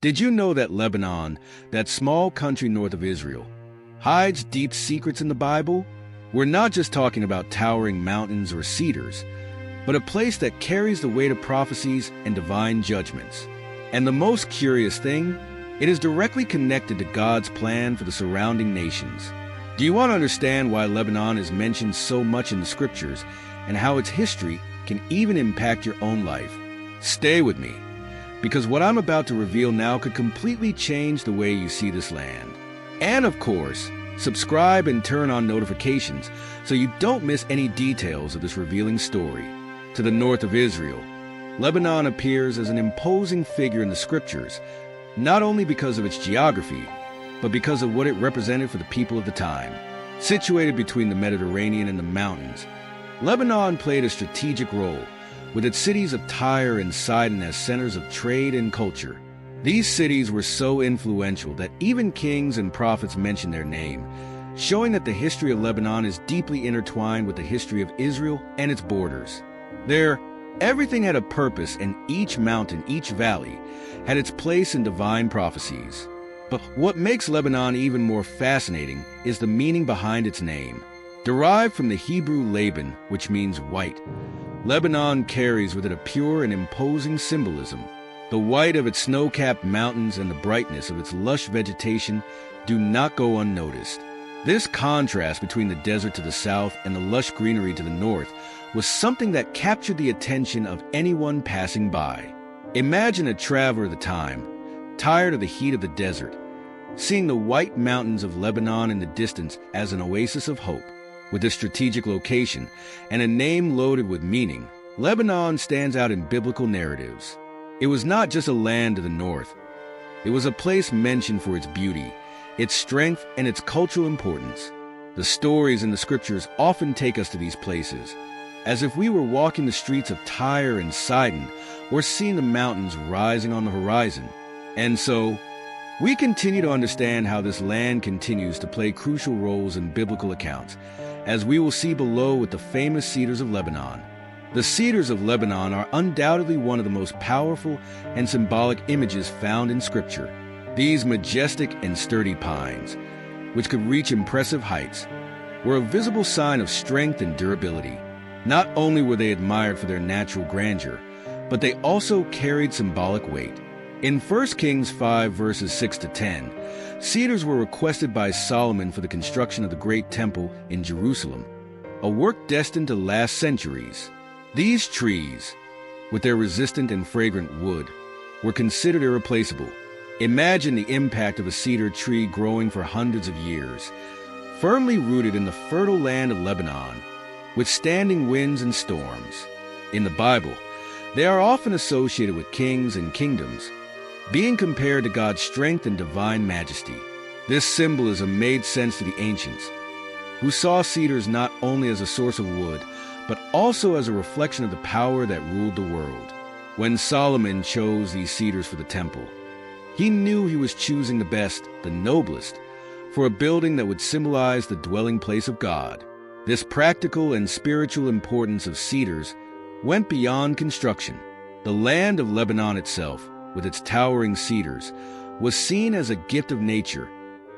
Did you know that Lebanon, that small country north of Israel, hides deep secrets in the Bible? We're not just talking about towering mountains or cedars, but a place that carries the weight of prophecies and divine judgments. And the most curious thing, it is directly connected to God's plan for the surrounding nations. Do you want to understand why Lebanon is mentioned so much in the scriptures and how its history can even impact your own life? Stay with me, because what I'm about to reveal now could completely change the way you see this land. And of course, subscribe and turn on notifications so you don't miss any details of this revealing story. To the north of Israel, Lebanon appears as an imposing figure in the scriptures, not only because of its geography, but because of what it represented for the people of the time. Situated between the Mediterranean and the mountains, Lebanon played a strategic role, with its cities of Tire and Sidon as centers of trade and culture. These cities were so influential that even kings and prophets mentioned their name, showing that the history of Lebanon is deeply intertwined with the history of Israel and its borders. There, everything had a purpose, and each mountain, each valley, had its place in divine prophecies. But what makes Lebanon even more fascinating is the meaning behind its name. Derived from the Hebrew Laban, which means white, Lebanon carries with it a pure and imposing symbolism. The white of its snow-capped mountains and the brightness of its lush vegetation do not go unnoticed. This contrast between the desert to the south and the lush greenery to the north was something that captured the attention of anyone passing by. Imagine a traveler of the time, tired of the heat of the desert, seeing the white mountains of Lebanon in the distance as an oasis of hope. With this strategic location and a name loaded with meaning, Lebanon stands out in biblical narratives. It was not just a land to the north. It was a place mentioned for its beauty, its strength, and its cultural importance. The stories in the scriptures often take us to these places, as if we were walking the streets of Tire and Sidon or seeing the mountains rising on the horizon. And so, we continue to understand how this land continues to play crucial roles in biblical accounts, as we will see below with the famous cedars of Lebanon. The cedars of Lebanon are undoubtedly one of the most powerful and symbolic images found in Scripture. These majestic and sturdy pines, which could reach impressive heights, were a visible sign of strength and durability. Not only were they admired for their natural grandeur, but they also carried symbolic weight. In 1 Kings 5 verses 6 to 10, cedars were requested by Solomon for the construction of the great temple in Jerusalem, a work destined to last centuries. These trees, with their resistant and fragrant wood, were considered irreplaceable. Imagine the impact of a cedar tree growing for hundreds of years, firmly rooted in the fertile land of Lebanon, withstanding winds and storms. In the Bible, they are often associated with kings and kingdoms, being compared to God's strength and divine majesty. This symbolism made sense to the ancients, who saw cedars not only as a source of wood, but also as a reflection of the power that ruled the world. When Solomon chose these cedars for the temple, he knew he was choosing the best, the noblest, for a building that would symbolize the dwelling place of God. This practical and spiritual importance of cedars went beyond construction. The land of Lebanon itself, with its towering cedars, was seen as a gift of nature,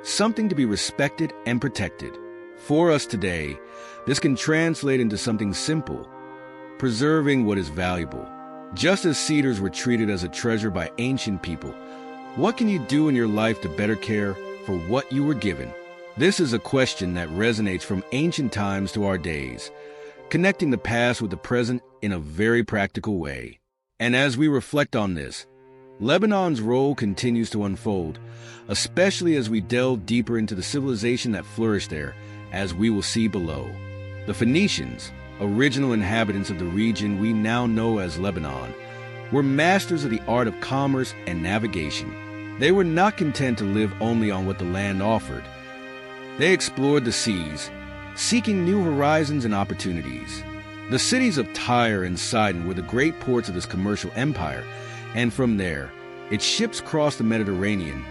something to be respected and protected. For us today, this can translate into something simple: preserving what is valuable. Just as cedars were treated as a treasure by ancient people, what can you do in your life to better care for what you were given? This is a question that resonates from ancient times to our days, connecting the past with the present in a very practical way. And as we reflect on this, Lebanon's role continues to unfold, especially as we delve deeper into the civilization that flourished there, as we will see below. The Phoenicians, original inhabitants of the region we now know as Lebanon, were masters of the art of commerce and navigation. They were not content to live only on what the land offered. They explored the seas, seeking new horizons and opportunities. The cities of Tyre and Sidon were the great ports of this commercial empire, and from there, its ships crossed the Mediterranean,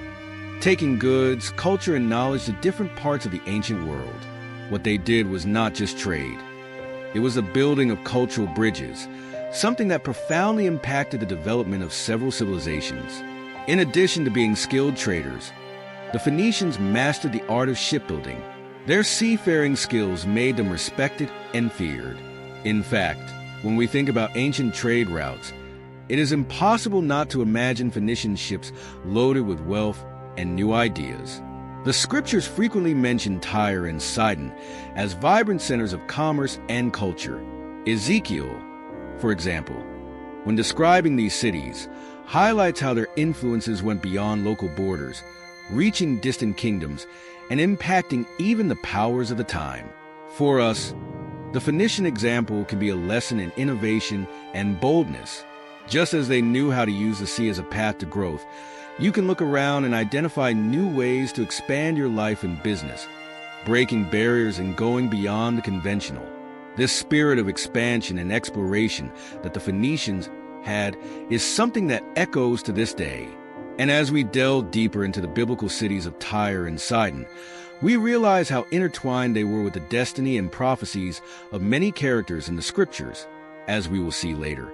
taking goods, culture, and knowledge to different parts of the ancient world. What they did was not just trade. It was the building of cultural bridges, something that profoundly impacted the development of several civilizations. In addition to being skilled traders, the Phoenicians mastered the art of shipbuilding. Their seafaring skills made them respected and feared. In fact, when we think about ancient trade routes, it is impossible not to imagine Phoenician ships loaded with wealth and new ideas. The scriptures frequently mention Tyre and Sidon as vibrant centers of commerce and culture. Ezekiel, for example, when describing these cities, highlights how their influences went beyond local borders, reaching distant kingdoms and impacting even the powers of the time. For us, the Phoenician example can be a lesson in innovation and boldness. Just as they knew how to use the sea as a path to growth, you can look around and identify new ways to expand your life and business, breaking barriers and going beyond the conventional. This spirit of expansion and exploration that the Phoenicians had is something that echoes to this day. And as we delve deeper into the biblical cities of Tyre and Sidon, we realize how intertwined they were with the destiny and prophecies of many characters in the scriptures, as we will see later.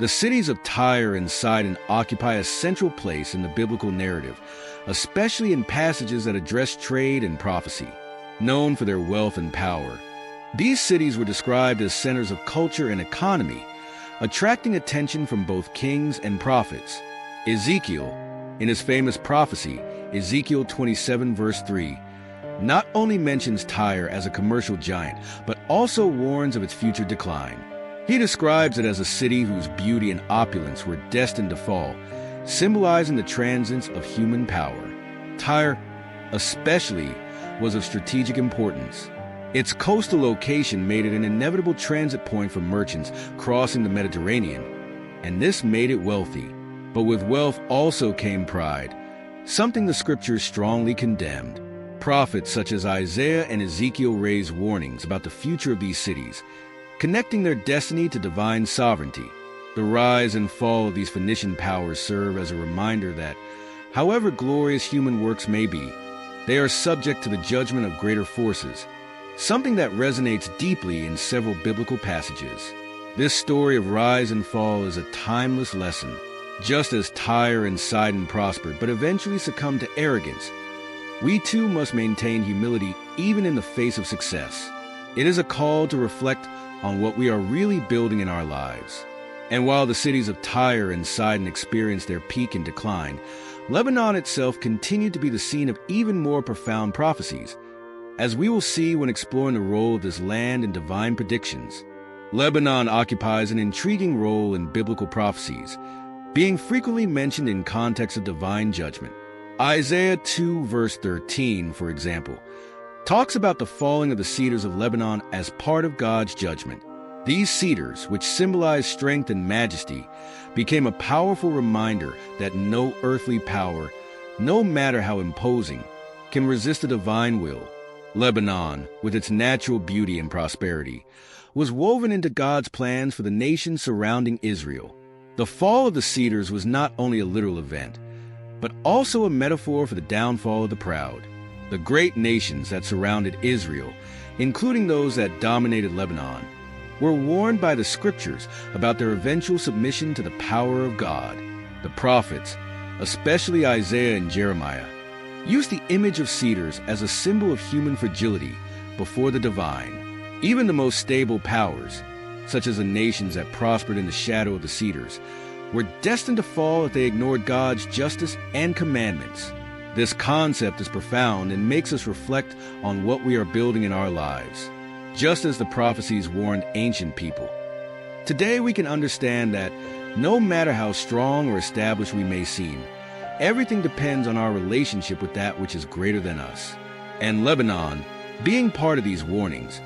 The cities of Tyre and Sidon occupy a central place in the biblical narrative, especially in passages that address trade and prophecy. Known for their wealth and power, these cities were described as centers of culture and economy, attracting attention from both kings and prophets. Ezekiel, in his famous prophecy, Ezekiel 27 verse 3, not only mentions Tyre as a commercial giant, but also warns of its future decline. He describes it as a city whose beauty and opulence were destined to fall, symbolizing the transience of human power. Tyre, especially, was of strategic importance. Its coastal location made it an inevitable transit point for merchants crossing the Mediterranean, and this made it wealthy. But with wealth also came pride, something the scriptures strongly condemned. Prophets such as Isaiah and Ezekiel raised warnings about the future of these cities, connecting their destiny to divine sovereignty. The rise and fall of these Phoenician powers serve as a reminder that, however glorious human works may be, they are subject to the judgment of greater forces, something that resonates deeply in several biblical passages. This story of rise and fall is a timeless lesson. Just as Tyre and Sidon prospered but eventually succumbed to arrogance, we too must maintain humility even in the face of success. It is a call to reflect on what we are really building in our lives. And while the cities of Tyre and Sidon experienced their peak and decline, Lebanon itself continued to be the scene of even more profound prophecies, as we will see when exploring the role of this land in divine predictions. Lebanon occupies an intriguing role in biblical prophecies, being frequently mentioned in context of divine judgment. Isaiah 2 verse 13, for example, talks about the falling of the cedars of Lebanon as part of God's judgment. These cedars, which symbolize strength and majesty, became a powerful reminder that no earthly power, no matter how imposing, can resist the divine will. Lebanon, with its natural beauty and prosperity, was woven into God's plans for the nations surrounding Israel. The fall of the cedars was not only a literal event, but also a metaphor for the downfall of the proud. The great nations that surrounded Israel, including those that dominated Lebanon, were warned by the scriptures about their eventual submission to the power of God. The prophets, especially Isaiah and Jeremiah, used the image of cedars as a symbol of human fragility before the divine. Even the most stable powers, such as the nations that prospered in the shadow of the cedars, were destined to fall if they ignored God's justice and commandments. This concept is profound and makes us reflect on what we are building in our lives, just as the prophecies warned ancient people. Today we can understand that no matter how strong or established we may seem, everything depends on our relationship with that which is greater than us. And Lebanon, being part of these warnings,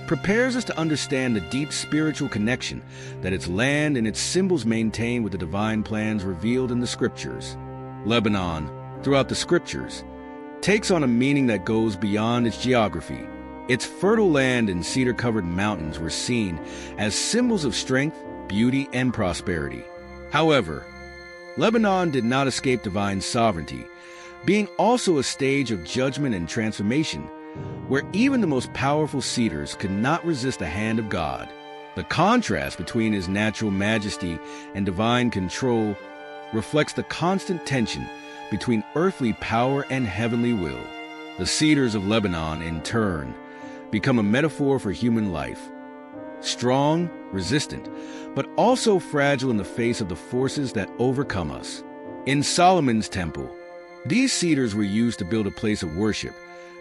prepares us to understand the deep spiritual connection that its land and its symbols maintain with the divine plans revealed in the scriptures. Lebanon, throughout the scriptures, takes on a meaning that goes beyond its geography. Its fertile land and cedar-covered mountains were seen as symbols of strength, beauty, and prosperity. However, Lebanon did not escape divine sovereignty, being also a stage of judgment and transformation, where even the most powerful cedars could not resist the hand of God. The contrast between his natural majesty and divine control reflects the constant tension between earthly power and heavenly will. The cedars of Lebanon, in turn, become a metaphor for human life. Strong, resistant, but also fragile in the face of the forces that overcome us. In Solomon's temple, these cedars were used to build a place of worship,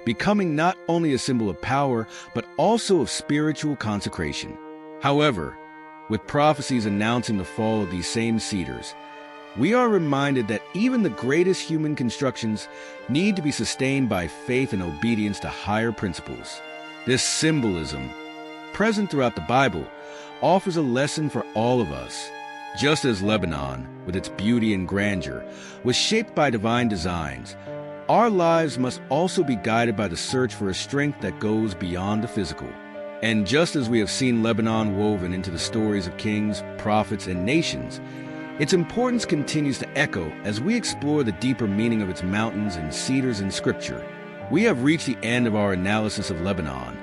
becoming not only a symbol of power, but also of spiritual consecration. However, with prophecies announcing the fall of these same cedars, we are reminded that even the greatest human constructions need to be sustained by faith and obedience to higher principles. This symbolism, present throughout the Bible, offers a lesson for all of us. Just as Lebanon, with its beauty and grandeur, was shaped by divine designs, our lives must also be guided by the search for a strength that goes beyond the physical. And just as we have seen Lebanon woven into the stories of kings, prophets, and nations, its importance continues to echo as we explore the deeper meaning of its mountains and cedars in Scripture. We have reached the end of our analysis of Lebanon,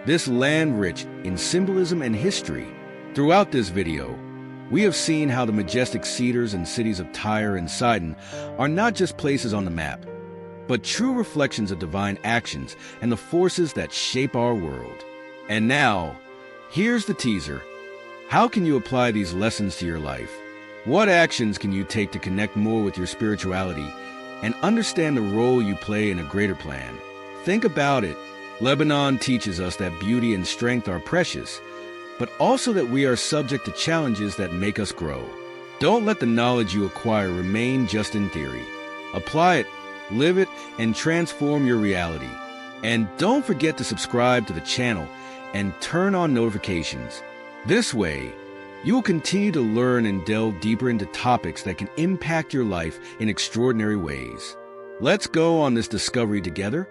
this land rich in symbolism and history. Throughout this video, we have seen how the majestic cedars and cities of Tire and Sidon are not just places on the map, but true reflections of divine actions and the forces that shape our world. And now, here's the teaser. How can you apply these lessons to your life? What actions can you take to connect more with your spirituality and understand the role you play in a greater plan? Think about it. Lebanon teaches us that beauty and strength are precious, but also that we are subject to challenges that make us grow. Don't let the knowledge you acquire remain just in theory. Apply it, live it, and transform your reality. And don't forget to subscribe to the channel and turn on notifications. This way, you will continue to learn and delve deeper into topics that can impact your life in extraordinary ways. Let's go on this discovery together.